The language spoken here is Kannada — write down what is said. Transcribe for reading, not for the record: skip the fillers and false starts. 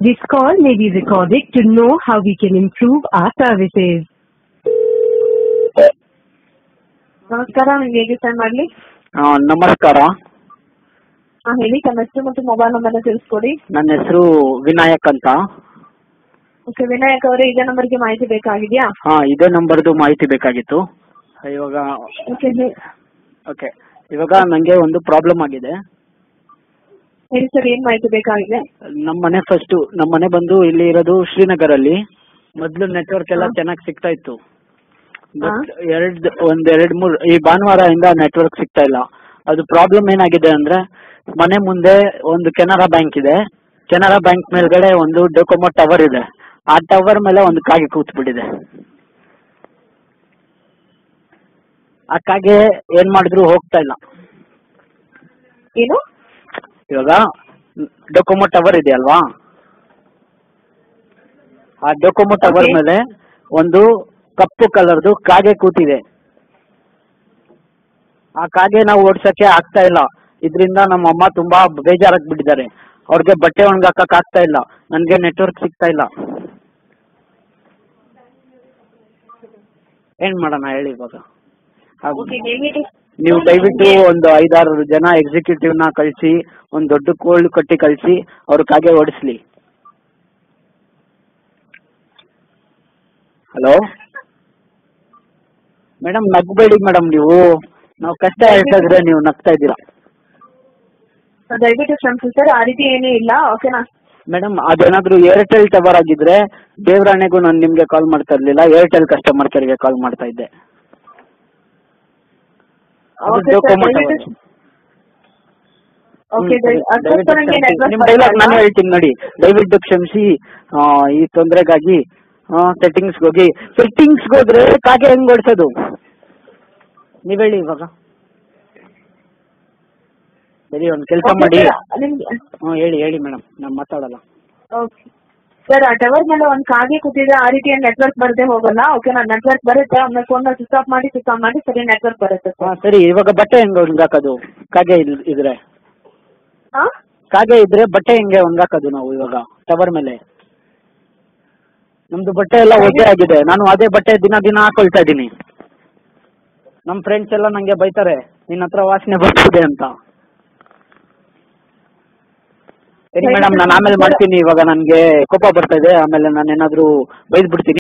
This call may be recorded to know how we can improve our services. ನಮಸ್ಕಾರ, ನಿಮ್ಗೆ ಹೇಗೆ ಸಹಾಯ ಮಾಡಲಿ? ನಮಸ್ಕಾರ. ಹೇಳಿ, ತಮ್ಮ ಹೆಸರು ಮತ್ತು ಮೊಬೈಲ್ ನಂಬರ್ನ ತಿಳಿಸ್ಕೊಡಿ. ನನ್ನ ಹೆಸರು ವಿನಾಯಕ್ ಅಂತ. ಓಕೆ ವಿನಾಯಕ್ ಅವರೇ, ಇದೇ ನಂಬರ್ಗೆ ಮಾಹಿತಿ ಬೇಕಾಗಿದೆಯಾ? ಇದೇ ನಂಬರ್ದು ಮಾಹಿತಿ ಬೇಕಾಗಿತ್ತು. ಇವಾಗ ಓಕೆ, ಇವಾಗ ನನಗೆ ಒಂದು ಪ್ರಾಬ್ಲಮ್ ಆಗಿದೆ. ಹೇಳಿ ಸರ್, ಏನ್ ಮಾಹಿತಿ ಬೇಕಾಗಿದೆ? ನಮ್ಮ ಮನೆ ಬಂದು ಇಲ್ಲಿ ಇರೋದು ಶ್ರೀನಗರಲ್ಲಿ. ಮೊದಲು ನೆಟ್ವರ್ಕ್ ಎಲ್ಲ ಚೆನ್ನಾಗಿ ಸಿಗ್ತಾ ಇತ್ತು. ಒಂದೆರಡು ಮೂರು ಈ ಭಾನುವಾರದಿಂದ ನೆಟ್ವರ್ಕ್ ಸಿಗ್ತಾ ಇಲ್ಲ. ಅದು ಪ್ರಾಬ್ಲಮ್ ಏನಾಗಿದೆ ಅಂದ್ರೆ, ಮನೆ ಮುಂದೆ ಒಂದು ಕೆನರಾ ಬ್ಯಾಂಕ್ ಇದೆ. ಕೆನರಾ ಬ್ಯಾಂಕ್ ಮೇಲ್ಗಡೆ ಒಂದು ಡೊಕೊಮೊ ಟವರ್ ಇದೆ. ಆ ಟವರ್ ಮೇಲೆ ಒಂದು ಕಾಗೆ ಕೂತ್ಬಿಟ್ಟಿದೆ. ಆ ಕಾಗೆ ಏನ್ ಮಾಡಿದ್ರು ಹೋಗ್ತಾ ಇಲ್ಲ. ಏನು? ಇವಾಗ ಡೊಕೊಮೊ ಟವರ್ ಇದೆಯಲ್ವಾ, ಆ ಡೊಕೊಮೊ ಟವರ್ ಮೇಲೆ ಒಂದು ಕಪ್ಪು ಕಲರ್ದು ಕಾಗೆ ಕೂತಿದೆ. ಆ ಕಾಗೆ ನಾವು ಓಡ್ಸಕ್ಕೆ ಆಗ್ತಾ ಇಲ್ಲ. ಇದರಿಂದ ನಮ್ಮ ಅಮ್ಮ ತುಂಬಾ ಬೇಜಾರಾಗಿ ಬಿಟ್ಟಿದ್ದಾರೆ. ಅವ್ರಿಗೆ ಬಟ್ಟೆ ಒಣಗಾಕಕ್ ಆಗ್ತಾ ಇಲ್ಲ. ನನ್ಗೆ ನೆಟ್ವರ್ಕ್ ಸಿಗ್ತಾ ಇಲ್ಲ. ಏನ್ ಮಾಡೋಣ ಹೇಳಿ ಇವಾಗ? ನೀವು ದಯವಿಟ್ಟು ಒಂದು 5-6 ಜನ ಎಕ್ಸಿಕ್ಯೂಟಿವ್ ನ ಕಳಿಸಿ, ಒಂದು ದೊಡ್ಡ ಕೋಲ್ಡ್ ಕಟ್ಟಿ ಕಳಿಸಿ ಅವ್ರ ಕಾಗೆ ಓಡಿಸ್ಲಿ. ಹಲೋ ಮೇಡಮ್, ನಗ್ಬೇಡಿ ಮೇಡಮ್. ನಾವು ಕಷ್ಟ ಹೇಳ್ತಾ ಇದ್ರೆ ನೀವು ನಗ್ತಾ ಇದ್ದೀರಾ. ದಯವಿಟ್ಟು ಕ್ಷಮಿಸಿ ಸರ್, ಆ ರೀತಿ ಏನೂ ಇಲ್ಲ. ಓಕೆನಾ ಮೇಡಮ್? ಅದೇನಾದ್ರೂ ಏರ್ಟೆಲ್ ಟವರ್ ಆಗಿದ್ರೆ ದೇವರಾಣೆಗೂ ನಾನು ನಿಮ್ಗೆ ಕಾಲ್ ಮಾಡ್ತಾ ಇರ್ಲಿಲ್ಲ. ಏರ್ಟೆಲ್ ಕಸ್ಟಮರ್ ಕೇರ್ಗೆ ಕಾಲ್ ಮಾಡ್ತಾ ಇದ್ದೆ. ನಿಮ್ ಡೈಲಾಗ್ ನಾನು ಹೇಳ್ತೀನಿ ನೋಡಿ. ದಯವಿಟ್ಟು ಕ್ಷಮಿಸಿ, ಈ ತೊಂದರೆಗಾಗಿ ಸೆಟ್ಟಿಂಗ್ಸ್ ಹೋಗಿ. ಸೆಟ್ಟಿಂಗ್ಸ್ ಹೋದ್ರೆ ಕಾಗೆ ಹೆಂಗ್ ಓಡಿಸೋದು ನೀವ್ ಹೇಳಿ ಇವಾಗ? ಸರಿ, ಒಂದು ಕೆಲಸ ಮಾಡಿ. ಹೇಳಿ ಮೇಡಮ್, ನಾನು ಮಾತಾಡಲ್ಲ. ಸರ್, ಆ ಟವರ್ ಮೇಲೆ ಒಂದು ಕಾಗೆ ಕೂತಿದ್ರೆ ಆ ರೀತಿ ನೆಟ್ವರ್ಕ್ ಬರದೆ ಹೋಗಲ್ಲ. ಓಕೆನಾ? ನೆಟ್ವರ್ಕ್ ಬರುತ್ತೆ. ಆಮೇಲೆ ಫೋನ್ ಸ್ವಿಚ್ ಆಫ್ ಮಾಡಿ ಸರಿ ನೆಟ್ವರ್ಕ್ ಬರುತ್ತೆ. ಸರಿ, ಇವಾಗ ಬಟ್ಟೆ ಹೆಂಗೆ ಒಣಗಾಕೋದು? ಕಾಗೆ ಇದ್ರೆ ಕಾಗೆ ಇದ್ರೆ ಬಟ್ಟೆ ಹೆಂಗೆ ಒಣಗಾಕೋದು ನಾವು ಇವಾಗ ಟವರ್ ಮೇಲೆ? ನಮ್ದು ಬಟ್ಟೆ ಎಲ್ಲ ಒದ್ದೆ ಆಗಿದೆ. ನಾನು ಅದೇ ಬಟ್ಟೆ ದಿನ ಹಾಕೊಳ್ತಾ ಇದ್ದೀನಿ. ನಮ್ಮ ಫ್ರೆಂಡ್ಸ್ ಎಲ್ಲ ನಂಗೆ ಬೈತಾರೆ, ನಿನ್ನ ಹತ್ರ ವಾಸನೆ ಬರ್ತಿದೆ ಅಂತ. ಸರಿ ಮೇಡಮ್, ನಾನು ಆಮೇಲೆ ಮಾಡ್ತೀನಿ. ಇವಾಗ ನನಗೆ ಕೋಪ ಬರ್ತಾ ಇದೆ. ಆಮೇಲೆ ನಾನು ಏನಾದರೂ ಬೈದ್ಬಿಡ್ತೀನಿ.